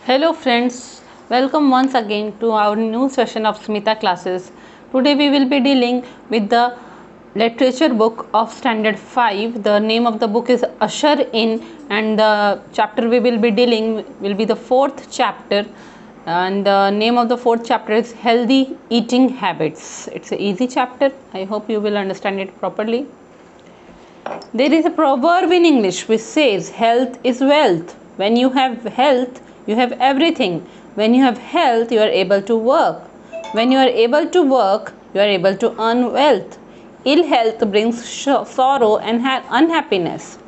Hello friends, welcome once again to our new session of Smita classes. Today we will be dealing with the literature book of standard 5. The name of the book is Usher In and the chapter we will be dealing will be the fourth chapter, and the name of the fourth chapter is Healthy Eating Habits. It's an easy chapter. I hope you will understand it properly. There is a proverb in English which says health is wealth. When you have health, you have everything. When you have health, you are able to work. When you are able to work, you are able to earn wealth. Ill health brings sorrow and unhappiness.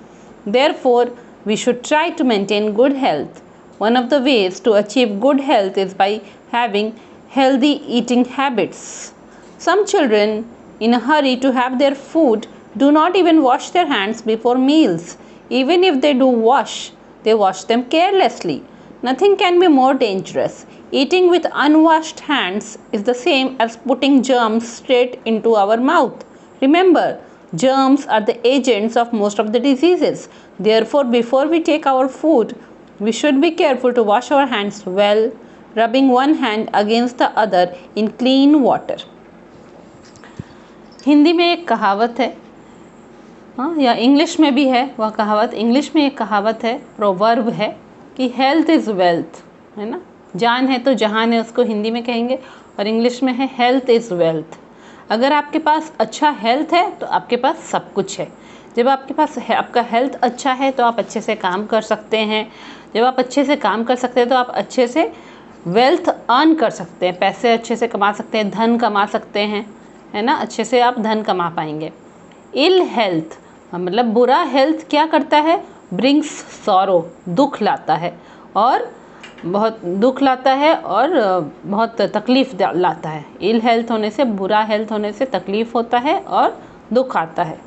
Therefore, we should try to maintain good health. One of the ways to achieve good health is by having healthy eating habits. Some children, in a hurry to have their food, do not even wash their hands before meals. Even if they do wash, they wash them carelessly. Nothing can be more dangerous. Eating with unwashed hands is the same as putting germs straight into our mouth. Remember, germs are the agents of most of the diseases. Therefore, before we take our food, we should be careful to wash our hands well, rubbing one hand against the other in clean water. Hindi में एक कहावत है, या English में भी है वह कहावत. इंग्लिश में एक कहावत है, प्रोवर्ब है कि हेल्थ इज़ वेल्थ, है ना. जान है तो जहान है, उसको हिंदी में कहेंगे, और इंग्लिश में है हेल्थ इज़ वेल्थ. अगर आपके पास अच्छा हेल्थ है तो आपके पास सब कुछ है. जब आपके पास आपका हेल्थ अच्छा है तो आप अच्छे से काम कर सकते हैं. जब आप अच्छे से काम कर सकते हैं तो आप अच्छे से वेल्थ अर्न कर सकते हैं, पैसे अच्छे से कमा सकते हैं, धन कमा सकते हैं, है ना. अच्छे से आप धन कमा पाएंगे. इल हेल्थ मतलब बुरा हेल्थ क्या करता है? ब्रिंग्स सॉरो, दुख लाता है, और बहुत दुख लाता है और बहुत तकलीफ़ लाता है. इल हेल्थ होने से, बुरा हेल्थ होने से तकलीफ़ होता है और दुख आता है.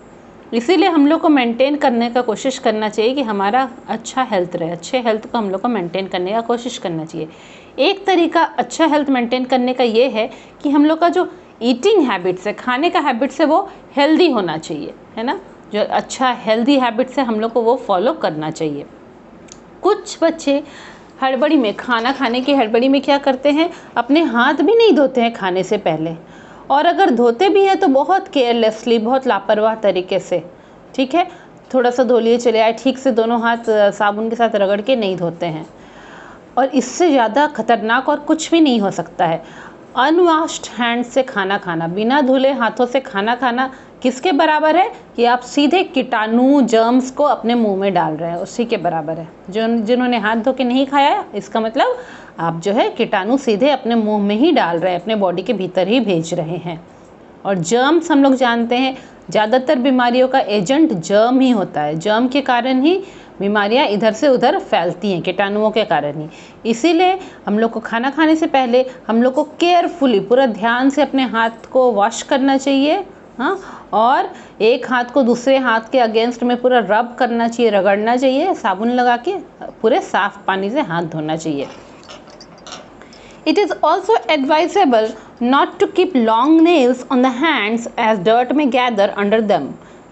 इसीलिए हम लोग को मेंटेन करने का कोशिश करना चाहिए कि हमारा अच्छा हेल्थ रहे. अच्छे हेल्थ को हम लोग को मेंटेन करने का कोशिश करना चाहिए. एक तरीका अच्छा हेल्थ मेंटेन करने का ये है कि हम लोग का जो ईटिंग हैबिट्स है, खाने का हैबिट्स है, वो हेल्दी होना चाहिए, है ना. जो अच्छा हेल्दी हैबिट्स है हम लोग को वो फॉलो करना चाहिए. कुछ बच्चे हड़बड़ी में, खाना खाने की हड़बड़ी में क्या करते हैं, अपने हाथ भी नहीं धोते हैं खाने से पहले, और अगर धोते भी हैं तो बहुत केयरलेसली, बहुत लापरवाह तरीके से. ठीक है, थोड़ा सा धो लिए चले आए, ठीक से दोनों हाथ साबुन के साथ रगड़ के नहीं धोते हैं. और इससे ज़्यादा खतरनाक और कुछ भी नहीं हो सकता है. अनवॉश्ड हैंड से खाना खाना, बिना धुले हाथों से खाना खाना किसके बराबर है कि आप सीधे कीटाणु जर्म्स को अपने मुंह में डाल रहे हैं, उसी के बराबर है. जिन्होंने हाथ धो के नहीं खाया, इसका मतलब आप जो है कीटाणु सीधे अपने मुंह में ही डाल रहे हैं, अपने बॉडी के भीतर ही भेज रहे हैं. और जर्म्स हम लोग जानते हैं ज़्यादातर बीमारियों का एजेंट जर्म ही होता है. जर्म के कारण ही बीमारियां इधर से उधर फैलती हैं, कीटाणुओं के कारण ही. इसीलिए हम लोग को खाना खाने से पहले हम लोग को केयरफुली, पूरा ध्यान से अपने हाथ को वॉश करना चाहिए. हाँ, और एक हाथ को दूसरे हाथ के अगेंस्ट में पूरा रब करना चाहिए, रगड़ना चाहिए, साबुन लगा के पूरे साफ पानी से हाथ धोना चाहिए. It is also advisable not to keep long nails on the hands as dirt may gather under them.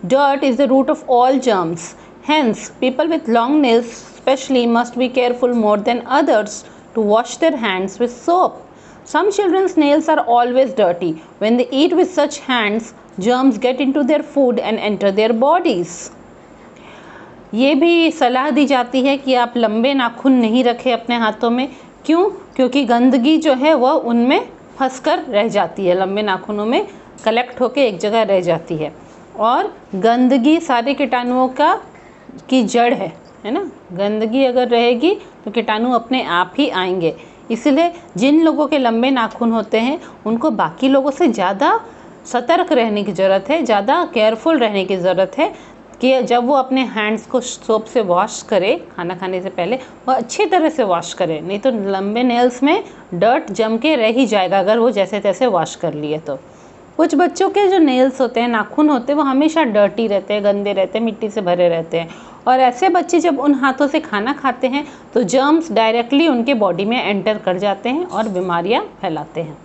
Dirt is the root of all germs. Hence, people with long nails especially must be careful more than others to wash their hands with soap. Some children's nails are always dirty. When they eat with such hands, germs get into their food and enter their bodies. ये भी सलाह दी जाती है कि आप लंबे नाखून नहीं रखें अपने हाथों में. क्यों? क्योंकि गंदगी जो है वह उनमें फंस कर रह जाती है, लंबे नाखूनों में कलेक्ट होके एक जगह रह जाती है. और गंदगी सारे कीटाणुओं की जड़ है ना. गंदगी अगर रहेगी तो कीटाणु अपने आप ही आएंगे. इसलिए जिन लोगों के लंबे नाखून होते हैं उनको बाकी लोगों से ज़्यादा सतर्क रहने की ज़रूरत है, ज़्यादा केयरफुल रहने की ज़रूरत है कि जब वो अपने हैंड्स को सोप से वॉश करे खाना खाने से पहले, वो अच्छी तरह से वॉश करे. नहीं तो लंबे नेल्स में डर्ट जम के रह ही जाएगा अगर वो जैसे तैसे वॉश कर लिए तो. कुछ बच्चों के जो नेल्स होते हैं, नाखून होते हैं, वो हमेशा डर्टी रहते हैं, गंदे रहते हैं, मिट्टी से भरे रहते हैं. और ऐसे बच्चे जब उन हाथों से खाना खाते हैं तो जर्म्स डायरेक्टली उनके बॉडी में एंटर कर जाते हैं और बीमारियां फैलाते हैं.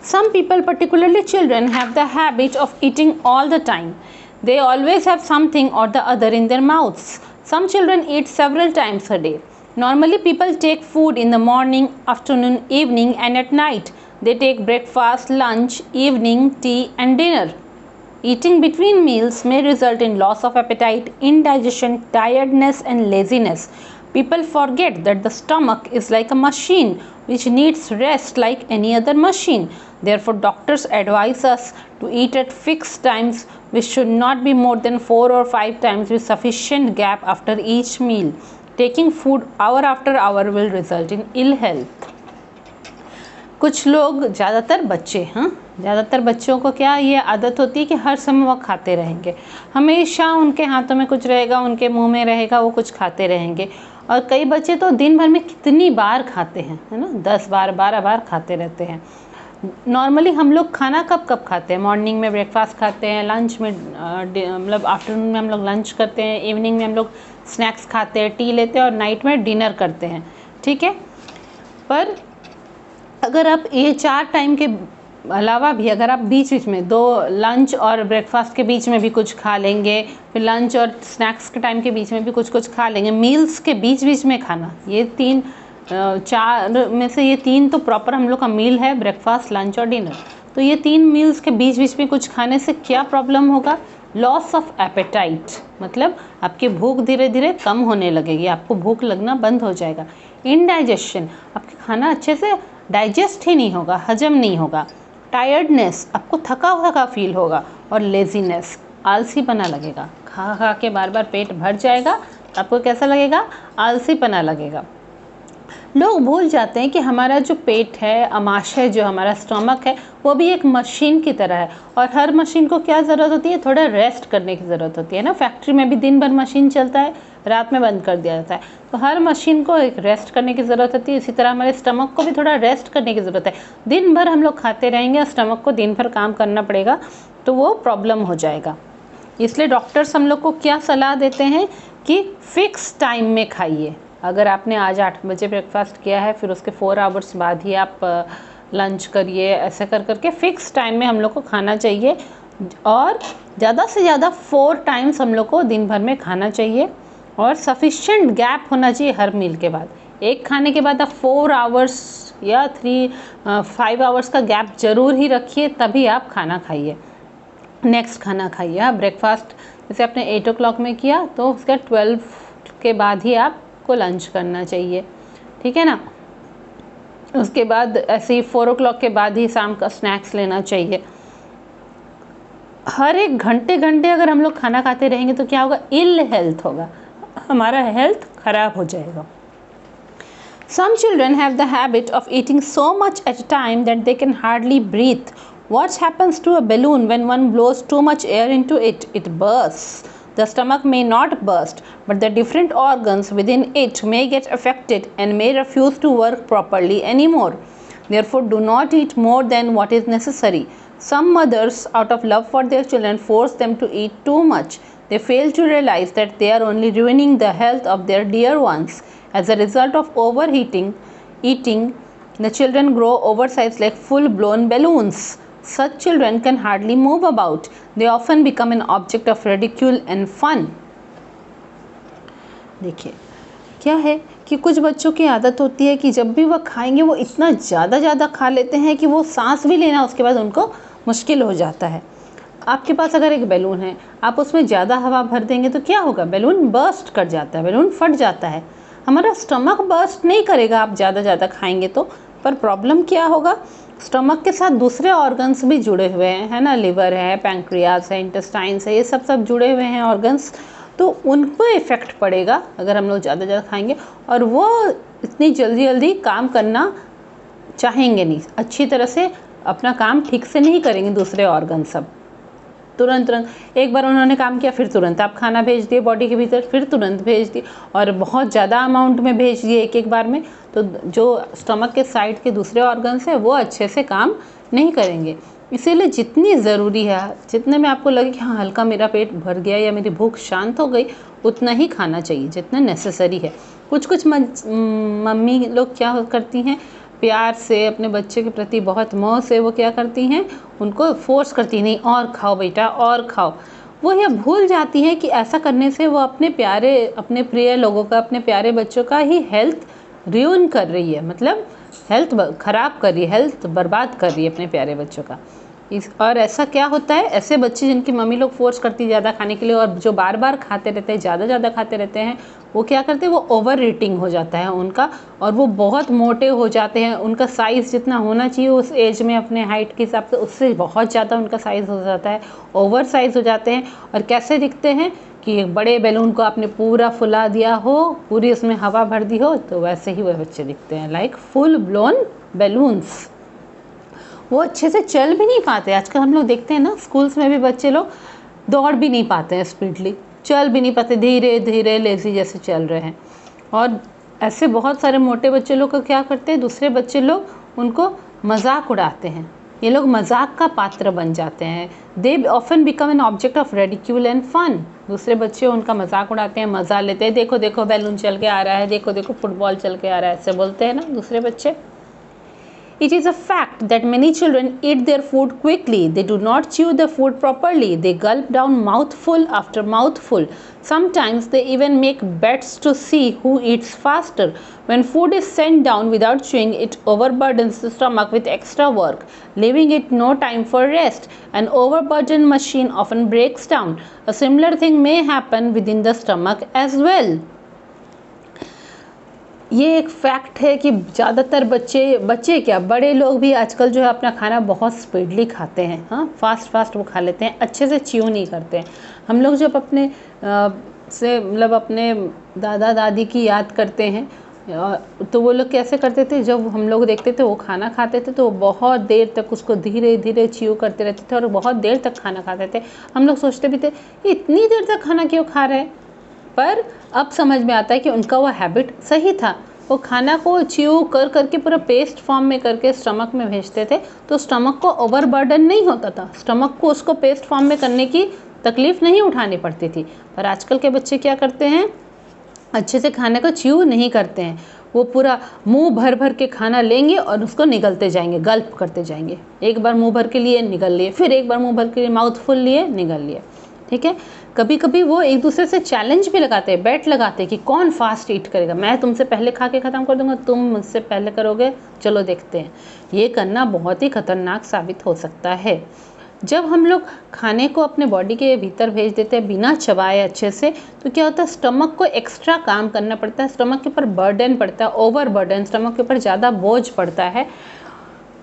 Some people, particularly children, have the habit of eating all the time. They always have something or the other in their mouths. Some children eat several times a day. Normally people take food in the morning, afternoon, evening and at night. They take breakfast, lunch, evening, tea and dinner. Eating between meals may result in loss of appetite, indigestion, tiredness and laziness. People forget that the stomach is like a machine which needs rest like any other machine. Therefore, doctors advise us to eat at fixed times, which should not be more than 4 or 5 times with sufficient gap after each meal. Taking food hour after hour will result in ill health. कुछ लोग, ज़्यादातर बच्चों को क्या ये आदत होती है कि हर समय वो खाते रहेंगे, हमेशा उनके हाथों में कुछ रहेगा, उनके मुंह में रहेगा, वो कुछ खाते रहेंगे। और कई बच्चे तो दिन भर में कितनी बार खाते हैं, है ना, 10 बार 12 बार खाते रहते हैं। नॉर्मली हम लोग खाना कब कब खाते हैं? मॉर्निंग में ब्रेकफास्ट खाते हैं, लंच में मतलब आफ्टरनून में हम लोग लंच करते हैं, इवनिंग में हम लोग स्नैक्स खाते हैं, टी लेते हैं और नाइट में डिनर करते हैं, ठीक है। पर अगर आप ये 4 टाइम के अलावा भी अगर आप बीच बीच में 2 लंच और ब्रेकफास्ट के बीच में भी कुछ खा लेंगे, फिर लंच और स्नैक्स के टाइम के बीच में भी कुछ खा लेंगे, मील्स के बीच बीच में खाना, ये 4 में से ये 3 तो प्रॉपर हम लोग का मील है, ब्रेकफास्ट, लंच और डिनर। तो ये 3 मील्स के बीच बीच में कुछ खाने से क्या प्रॉब्लम होगा? लॉस ऑफ एपेटाइट, मतलब आपकी भूख धीरे धीरे कम होने लगेगी, आपको भूख लगना बंद हो जाएगा। इनडाइजेशन, आपके खाना अच्छे से डाइजेस्ट ही नहीं होगा, हजम नहीं होगा। टायर्डनेस, आपको थका फील होगा। और लेजीनेस, आलसीपना लगेगा, खा खा के बार बार पेट भर जाएगा, आपको कैसा लगेगा? आलसीपना लगेगा। लोग भूल जाते हैं कि हमारा जो पेट है, आमाशय जो हमारा स्टमक है, वो भी एक मशीन की तरह है। और हर मशीन को क्या ज़रूरत होती है? थोड़ा रेस्ट करने की ज़रूरत होती है ना। फैक्ट्री में भी दिन भर मशीन चलता है, रात में बंद कर दिया जाता है, तो हर मशीन को एक रेस्ट करने की ज़रूरत होती है। इसी तरह हमारे स्टमक को भी थोड़ा रेस्ट करने की ज़रूरत है। दिन भर हम लोग खाते रहेंगे और स्टमक को दिन भर काम करना पड़ेगा, तो वो प्रॉब्लम हो जाएगा। इसलिए डॉक्टर्स हम लोग को क्या सलाह देते हैं कि फ़िक्स टाइम में खाइए। अगर आपने आज 8 बजे ब्रेकफास्ट किया है, फिर उसके 4 आवर्स बाद ही आप लंच करिए, ऐसे कर करके फ़िक्स टाइम में हम लोग को खाना चाहिए। और ज़्यादा से ज़्यादा 4 टाइम्स हम लोग को दिन भर में खाना चाहिए और सफिशिएंट गैप होना चाहिए हर मील के बाद। एक खाने के बाद आप 4 आवर्स या 5 आवर्स का गैप ज़रूर ही रखिए, तभी आप खाना खाइए, नेक्स्ट खाना खाइए। आप ब्रेकफास्ट जैसे आपने 8 o'clock में किया, तो उसका 12 के बाद ही आपको लंच करना चाहिए, ठीक है ना। उसके बाद ऐसे ही 4 o'clock के बाद ही शाम का स्नैक्स लेना चाहिए। हर एक घंटे अगर हम लोग खाना खाते रहेंगे तो क्या होगा? इल हेल्थ होगा, हमारा हेल्थ खराब हो जाएगा। Some children have the habit of eating so much at a time that they can hardly breathe. What happens to a balloon when one blows too much air into it? It bursts. The stomach may not burst, but the different organs within it may get affected and may refuse to work properly anymore. Therefore, do not eat more than what is necessary. Some mothers, out of love for their children, force them to eat too much. They fail to realize that they are only ruining the health of their dear ones. As a result of eating, the children grow oversized like full-blown balloons. Such children can hardly move about. They often become an object of ridicule and fun. देखिए क्या है कि कुछ बच्चों की आदत होती है कि जब भी वह खाएंगे वो इतना ज़्यादा खा लेते हैं कि वो सांस भी लेना उसके बाद उनको मुश्किल हो जाता है। आपके पास अगर एक बैलून है, आप उसमें ज़्यादा हवा भर देंगे तो क्या होगा? बैलून बर्स्ट कर जाता है, बैलून फट जाता है। हमारा स्टमक बर्स्ट नहीं करेगा आप ज़्यादा खाएंगे तो, पर प्रॉब्लम क्या होगा? स्टमक के साथ दूसरे ऑर्गन्स भी जुड़े हुए हैं, है ना, लिवर है, पैंक्रियाज है, इंटेस्टाइन्स है, ये सब जुड़े हुए हैं ऑर्गन्स, तो उन पर इफ़ेक्ट पड़ेगा अगर हम लोग ज़्यादा खाएंगे, और वो इतनी जल्दी काम करना चाहेंगे नहीं, अच्छी तरह से अपना काम ठीक से नहीं करेंगे दूसरे ऑर्गन सब। तुरंत एक बार उन्होंने काम किया, फिर तुरंत आप खाना भेज दिए बॉडी के भीतर, फिर तुरंत भेज दिए, और बहुत ज़्यादा अमाउंट में भेज दिए एक बार में, तो जो स्टमक के साइड के दूसरे ऑर्गन्स है वो अच्छे से काम नहीं करेंगे। इसीलिए जितनी ज़रूरी है, जितने में आपको लगे कि हाँ हल्का मेरा पेट भर गया या मेरी भूख शांत हो गई, उतना ही खाना चाहिए जितना नेसेसरी है। कुछ मम्मी लोग क्या करती हैं, प्यार से अपने बच्चे के प्रति बहुत मोह से वो क्या करती हैं, उनको फोर्स करती हैं, नहीं और खाओ बेटा और खाओ। वो ये भूल जाती हैं कि ऐसा करने से वो अपने प्रिय लोगों का, अपने प्यारे बच्चों का ही हेल्थ रियून कर रही है, मतलब हेल्थ ख़राब कर रही है, हेल्थ बर्बाद कर रही है अपने प्यारे बच्चों का। और ऐसा क्या होता है, ऐसे बच्चे जिनकी मम्मी लोग फोर्स करती है ज़्यादा खाने के लिए और जो बार बार खाते रहते हैं, ज़्यादा खाते रहते हैं, वो क्या करते हैं, वो ओवर ईटिंग हो जाता है उनका और वो बहुत मोटे हो जाते हैं। उनका साइज़ जितना होना चाहिए उस एज में अपने हाइट के हिसाब से, उससे बहुत ज़्यादा उनका साइज़ हो जाता है, ओवर साइज़ हो जाते हैं। और कैसे दिखते हैं कि एक बड़े बैलून को आपने पूरा फुला दिया हो, पूरी उसमें हवा भर दी हो, तो वैसे ही वह बच्चे दिखते हैं, लाइक फुल ब्लोन बैलून्स। वो अच्छे से चल भी नहीं पाते। आजकल हम लोग देखते हैं ना, स्कूल्स में भी बच्चे लोग दौड़ भी नहीं पाते हैं स्पीडली, चल भी नहीं पाते, धीरे धीरे लेज़ी जैसे चल रहे हैं। और ऐसे बहुत सारे मोटे बच्चे लोग को क्या करते हैं, दूसरे बच्चे लोग उनको मजाक उड़ाते हैं, ये लोग मजाक का पात्र बन जाते हैं। They often become an object of ridicule and fun. दूसरे बच्चे उनका मजाक उड़ाते हैं, मज़ा लेते हैं, देखो देखो बैलून चल के आ रहा है, देखो देखो फुटबॉल चल के आ रहा है, ऐसे बोलते हैं ना दूसरे बच्चे। It is a fact that many children eat their food quickly. They do not chew the food properly. They gulp down mouthful after mouthful. Sometimes they even make bets to see who eats faster. When food is sent down without chewing, it overburdens the stomach with extra work, leaving it no time for rest. An overburdened machine often breaks down. A similar thing may happen within the stomach as well. ये एक fact है कि ज़्यादातर बच्चे क्या, बड़े लोग भी आजकल जो है अपना खाना बहुत स्पीडली खाते हैं। हाँ, फास्ट वो खा लेते हैं, अच्छे से च्यू नहीं करते हैं। हम लोग जब अपने मतलब अपने दादा दादी की याद करते हैं तो वो लोग कैसे करते थे, जब हम लोग देखते थे वो खाना खाते थे तो बहुत देर तक उसको धीरे धीरे च्यू करते रहते थे और बहुत देर तक खाना खाते थे। हम लोग सोचते भी थे इतनी देर तक खाना क्यों खा रहे हैं, पर अब समझ में आता है कि उनका वो हैबिट सही था। वो खाना को च्यू करके पूरा पेस्ट फॉर्म में करके स्टमक में भेजते थे, तो स्टमक को ओवरबर्डन नहीं होता था, स्टमक को उसको पेस्ट फॉर्म में करने की तकलीफ़ नहीं उठानी पड़ती थी। पर आजकल के बच्चे क्या करते हैं, अच्छे से खाने को च्यू नहीं करते हैं, वो पूरा मुंह भर के खाना लेंगे और उसको निगलते जाएंगे, गल्प करते जाएंगे। एक बार मुंह भर के लिए निगल लिए, फिर एक बार मुंह भर के लिए माउथफुल लिए निगल लिए। ठीक है, कभी कभी वो एक दूसरे से चैलेंज भी लगाते हैं, बैट लगाते हैं कि कौन फास्ट ईट करेगा, मैं तुमसे पहले खा के ख़त्म कर दूंगा, तुम मुझसे पहले करोगे, चलो देखते हैं। ये करना बहुत ही खतरनाक साबित हो सकता है। जब हम लोग खाने को अपने बॉडी के भीतर भेज देते हैं बिना चबाए अच्छे से, तो क्या होता है, स्टमक को एक्स्ट्रा काम करना पड़ता है, स्टमक के ऊपर बर्डन पड़ता है, ओवर बर्डन, स्टमक के ऊपर ज़्यादा बोझ पड़ता है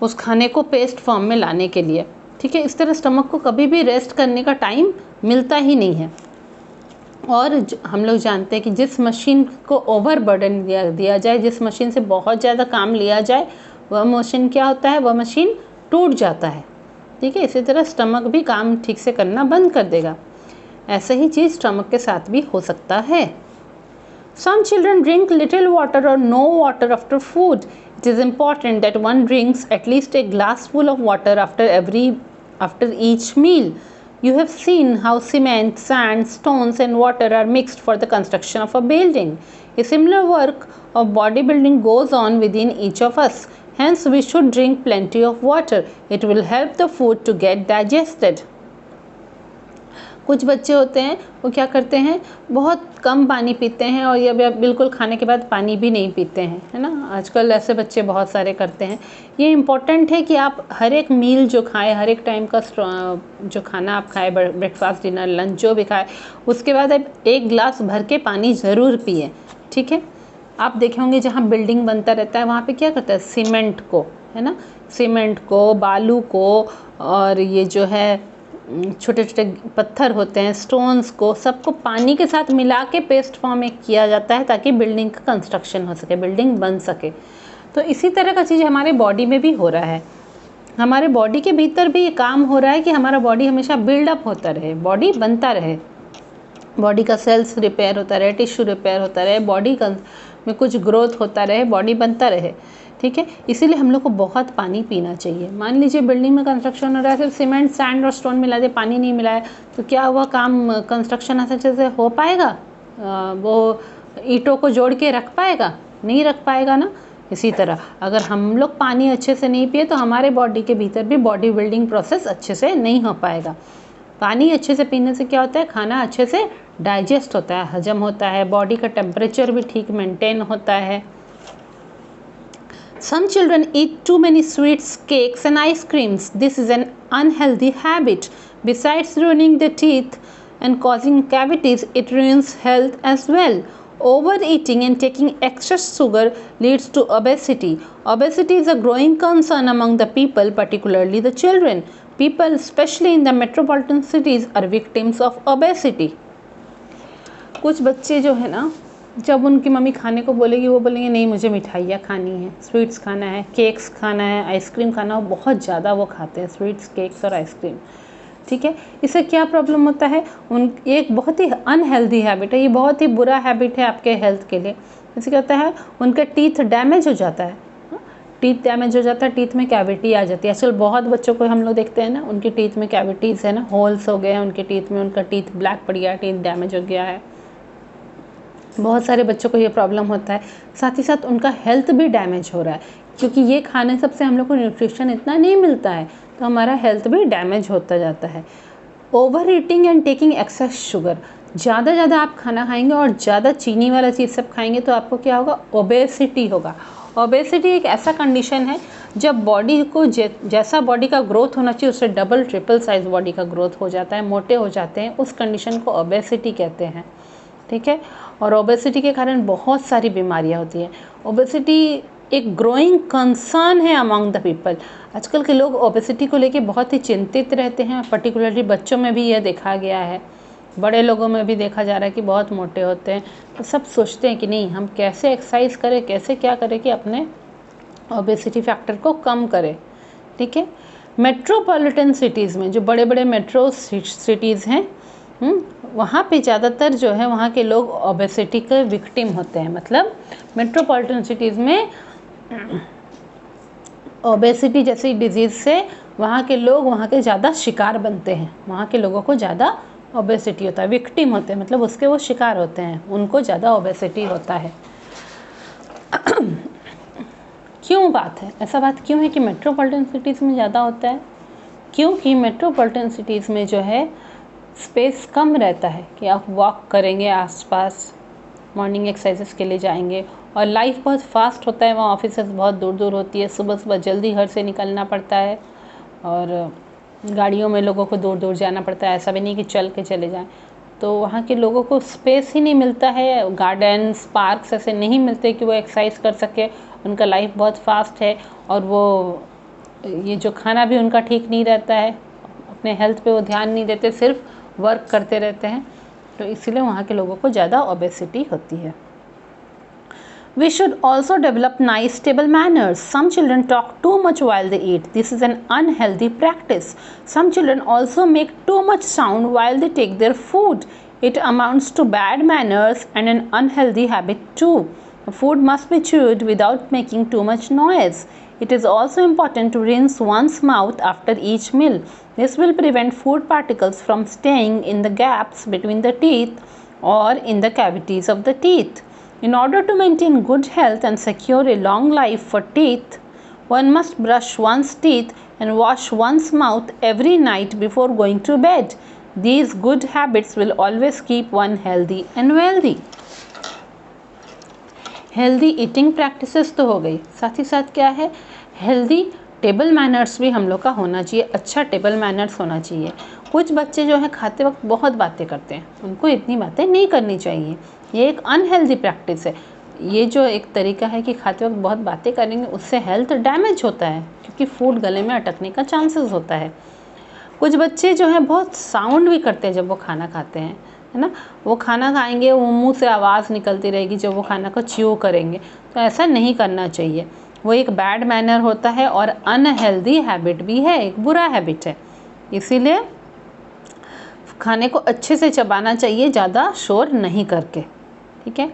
उस खाने को पेस्ट फॉर्म में लाने के लिए। ठीक है, इस तरह स्टमक को कभी भी रेस्ट करने का टाइम मिलता ही नहीं है। और हम लोग जानते हैं कि जिस मशीन को ओवर बर्डन दिया जाए, जिस मशीन से बहुत ज़्यादा काम लिया जाए, वह मशीन क्या होता है, वह मशीन टूट जाता है। ठीक है, इसी तरह स्टमक भी काम ठीक से करना बंद कर देगा। ऐसे ही चीज़ स्टमक के साथ भी हो सकता है। Some children drink little water or no water after food. It is important that one drinks at least a glass full of water after each meal. You have seen how cement, sand, stones and water are mixed for the construction of a building. A similar work of bodybuilding goes on within each of us. Hence, we should drink plenty of water. It will help the food to get digested. कुछ बच्चे होते हैं वो क्या करते हैं, बहुत कम पानी पीते हैं और या बिल्कुल खाने के बाद पानी भी नहीं पीते हैं, है ना। आजकल ऐसे बच्चे बहुत सारे करते हैं। ये इम्पॉर्टेंट है कि आप हर एक मील जो खाएं, हर एक टाइम का जो खाना आप खाएं, ब्रेकफास्ट, डिनर, लंच जो भी खाएं, उसके बाद आप एक गिलास भर के पानी ज़रूर पिए। ठीक है, आप देखे होंगे जहाँ बिल्डिंग बनता रहता है वहाँ पे क्या करता है, सीमेंट को, है ना, सीमेंट को, बालू को और ये जो है छोटे छोटे पत्थर होते हैं, स्टोन्स को, सबको पानी के साथ मिला के पेस्ट फॉर्म में किया जाता है ताकि बिल्डिंग का कंस्ट्रक्शन हो सके, बिल्डिंग बन सके। तो इसी तरह का चीज़ हमारे बॉडी में भी हो रहा है। हमारे बॉडी के भीतर भी ये काम हो रहा है कि हमारा बॉडी हमेशा बिल्डअप होता रहे, बॉडी बनता रहे, बॉडी का सेल्स रिपेयर होता रहे, टिश्यू रिपेयर होता रहे, बॉडी में कुछ ग्रोथ होता रहे, बॉडी बनता रहे। ठीक है, इसीलिए हम लोग को बहुत पानी पीना चाहिए। मान लीजिए बिल्डिंग में कंस्ट्रक्शन हो रहा है, सिर्फ सीमेंट, सैंड और स्टोन मिला दे, पानी नहीं मिला है, तो क्या वह काम कंस्ट्रक्शन अच्छे से हो पाएगा? वो ईंटों को जोड़ के रख पाएगा? नहीं रख पाएगा ना। इसी तरह अगर हम लोग पानी अच्छे से नहीं पिए तो हमारे बॉडी के भीतर भी बॉडी बिल्डिंग प्रोसेस अच्छे से नहीं हो पाएगा। पानी अच्छे से पीने से क्या होता है, खाना अच्छे से डाइजेस्ट होता है, हजम होता है, बॉडी का टेम्परेचर भी ठीक मेंटेन होता है। Some children eat too many sweets, cakes and ice creams. This is an unhealthy habit. Besides ruining the teeth and causing cavities, it ruins health as well. Overeating and taking excess sugar leads to obesity. Obesity is a growing concern among the people, particularly the children. People, especially in the metropolitan cities, are victims of obesity. कुछ बच्चे जो है ना, जब उनकी mummy खाने को बोलेगी वो बोलेंगे नहीं मुझे मिठाइयाँ खानी है, स्वीट्स खाना है, केक्स खाना है, आइसक्रीम खाना हो, बहुत ज़्यादा वो खाते हैं स्वीट्स, केक्स और आइसक्रीम। ठीक है, इससे क्या प्रॉब्लम होता है, एक बहुत ही अनहेल्दी हैबिट है, ये बहुत ही बुरा हैबिट है आपके हेल्थ के लिए। इससे क्या होता है, उनका टीथ डैमेज हो जाता है, टीथ डैमेज हो जाता है, टीथ में कैविटी आ जाती है। आजकल बहुत बच्चों को हम लोग देखते हैं ना, उनके टीथ में कैविटीज़ है ना, होल्स हो गए हैं उनके टीथ में, उनका टीथ ब्लैक पड़ गया, टीथ डैमेज हो गया है। बहुत सारे बच्चों को ये प्रॉब्लम होता है। साथ ही साथ उनका हेल्थ भी डैमेज हो रहा है, क्योंकि ये खाने सबसे हम लोग को न्यूट्रिशन इतना नहीं मिलता है, तो हमारा हेल्थ भी डैमेज होता जाता है। Over eating and taking excess sugar, ज़्यादा आप खाना खाएंगे और ज़्यादा चीनी वाला चीज़ सब खाएंगे तो आपको क्या होगा, ओबेसिटी होगा। ओबेसिटी एक ऐसा कंडीशन है जब बॉडी को जैसा बॉडी का ग्रोथ होना चाहिए उससे डबल ट्रिपल साइज बॉडी का ग्रोथ हो जाता है, मोटे हो जाते हैं, उस कंडीशन को ओबेसिटी कहते हैं। ठीक है, और ओबेसिटी के कारण बहुत सारी बीमारियां होती हैं। ओबेसिटी एक ग्रोइंग कंसर्न है अमंग द पीपल। आजकल के लोग ओबेसिटी को लेके बहुत ही चिंतित रहते हैं, पर्टिकुलरली बच्चों में भी यह देखा गया है, बड़े लोगों में भी देखा जा रहा है कि बहुत मोटे होते हैं। तो सब सोचते हैं कि नहीं हम कैसे एक्सरसाइज करें, कैसे क्या करें कि अपने ओबेसिटी फैक्टर को कम करें। ठीक है, मेट्रोपॉलिटन सिटीज़ में, जो बड़े बड़े मेट्रो सिटीज़ हैं, वहाँ पे ज़्यादातर जो है वहाँ के लोग ओबेसिटी के विक्टिम होते हैं। मतलब मेट्रोपॉलिटन सिटीज़ में ओबेसिटी जैसी डिजीज़ से वहाँ के लोग वहाँ के ज़्यादा शिकार बनते हैं, वहाँ के लोगों को ज़्यादा ओबेसिटी होता है, विक्टिम होते हैं, मतलब उसके वो शिकार होते हैं, उनको ज़्यादा ओबेसिटी होता है। क्यों बात है, ऐसा बात क्यों है कि मेट्रोपॉलिटन सिटीज़ में ज़्यादा होता है? क्योंकि मेट्रोपॉलिटन सिटीज़ में जो है स्पेस कम रहता है कि आप वॉक करेंगे आसपास, मॉर्निंग एक्सरसाइजेस के लिए जाएंगे, और लाइफ बहुत फास्ट होता है, वहाँ ऑफिसेस बहुत दूर दूर होती है, सुबह सुबह जल्दी घर से निकलना पड़ता है, और गाड़ियों में लोगों को दूर दूर जाना पड़ता है, ऐसा भी नहीं कि चल के चले जाएं। तो वहाँ के लोगों को स्पेस ही नहीं मिलता है, गार्डन्स, पार्क्स ऐसे नहीं मिलते कि वो एक्सरसाइज कर सके। उनका लाइफ बहुत फास्ट है, और वो ये जो खाना भी उनका ठीक नहीं रहता है, अपने हेल्थ पे वो ध्यान नहीं देते, सिर्फ वर्क करते रहते हैं, तो इसीलिए वहाँ के लोगों को ज़्यादा ओबेसिटी होती है। We should also develop nice table manners. Some children talk too much while they eat. This is an unhealthy practice. Some children also make too much sound while they take their food. It amounts to bad manners and an unhealthy habit too. Food must be chewed without making too much noise. It is also important to rinse one's mouth after each meal. This will prevent food particles from staying in the gaps between the teeth or in the cavities of the teeth. In order to maintain good health and secure a long life for teeth, one must brush one's teeth and wash one's mouth every night before going to bed. These good habits will always keep one healthy and wealthy. Healthy eating practices तो हो गई, साथ ही साथ क्या है, healthy table manners भी हम लोग का होना चाहिए, अच्छा टेबल मैनर्स होना चाहिए। कुछ बच्चे जो है खाते वक्त बहुत बातें करते हैं, उनको इतनी बातें नहीं करनी चाहिए, ये एक अनहेल्दी प्रैक्टिस है। ये जो एक तरीका है कि खाते वक्त बहुत बातें करेंगे, उससे हेल्थ डैमेज होता है, क्योंकि फूड गले में अटकने का चांसेस होता है। कुछ बच्चे जो है बहुत साउंड भी करते हैं जब वो खाना खाते हैं, है ना, वो खाना खाएंगे, वो मुंह से आवाज़ निकलती रहेगी जब वो खाना को च्यू करेंगे, तो ऐसा नहीं करना चाहिए। वो एक बैड मैनर होता है और अनहेल्दी हैबिट भी है, एक बुरा हैबिट है। इसीलिए खाने को अच्छे से चबाना चाहिए, ज़्यादा शोर नहीं करके। ठीक है,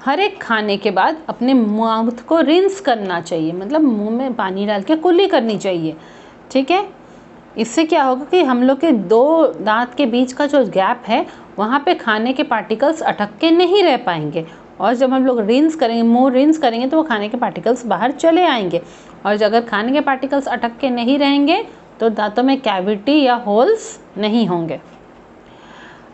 हर एक खाने के बाद अपने माउथ को रिंस करना चाहिए, मतलब मुंह में पानी डाल के कुल्ली करनी चाहिए। ठीक है, इससे क्या होगा कि हम लोग के दो दांत के बीच का जो गैप है वहाँ पे खाने के पार्टिकल्स अटक के नहीं रह पाएंगे, और जब हम लोग रिंस करेंगे, मुंह रिंस करेंगे, तो वो खाने के पार्टिकल्स बाहर चले आएंगे, और अगर खाने के पार्टिकल्स अटक के नहीं रहेंगे तो दांतों में कैविटी या होल्स नहीं होंगे।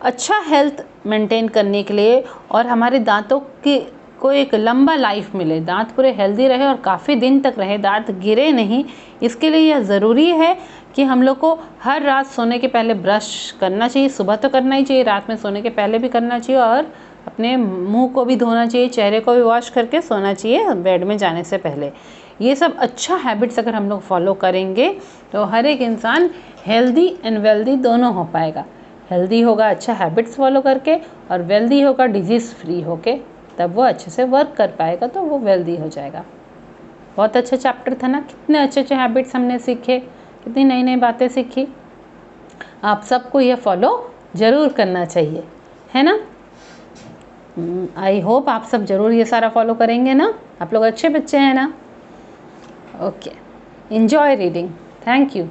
अच्छा हेल्थ मेंटेन करने के लिए और हमारे दांतों की को एक लंबा लाइफ मिले, दांत पूरे हेल्दी रहे और काफ़ी दिन तक रहे, दांत गिरे नहीं, इसके लिए यह ज़रूरी है कि हम लोग को हर रात सोने के पहले ब्रश करना चाहिए। सुबह तो करना ही चाहिए, रात में सोने के पहले भी करना चाहिए और अपने मुंह को भी धोना चाहिए, चेहरे को भी वॉश करके सोना चाहिए बेड में जाने से पहले। ये सब अच्छा हैबिट्स अगर हम लोग फॉलो करेंगे तो हर एक इंसान हेल्दी एंड वेल्दी दोनों हो पाएगा। हेल्दी होगा अच्छा हैबिट्स फॉलो करके और वेल्दी होगा डिजीज़ फ्री होके, तब वो अच्छे से वर्क कर पाएगा तो वो वेल्दी हो जाएगा। बहुत अच्छा चैप्टर था ना, कितने अच्छे अच्छे हैबिट्स हमने सीखे, कितनी नई नई बातें सीखी। आप सबको ये फॉलो ज़रूर करना चाहिए, है ना। आई होप आप सब ज़रूर ये सारा फॉलो करेंगे ना, आप लोग अच्छे बच्चे हैं ना। Okay, enjoy reading, thank you.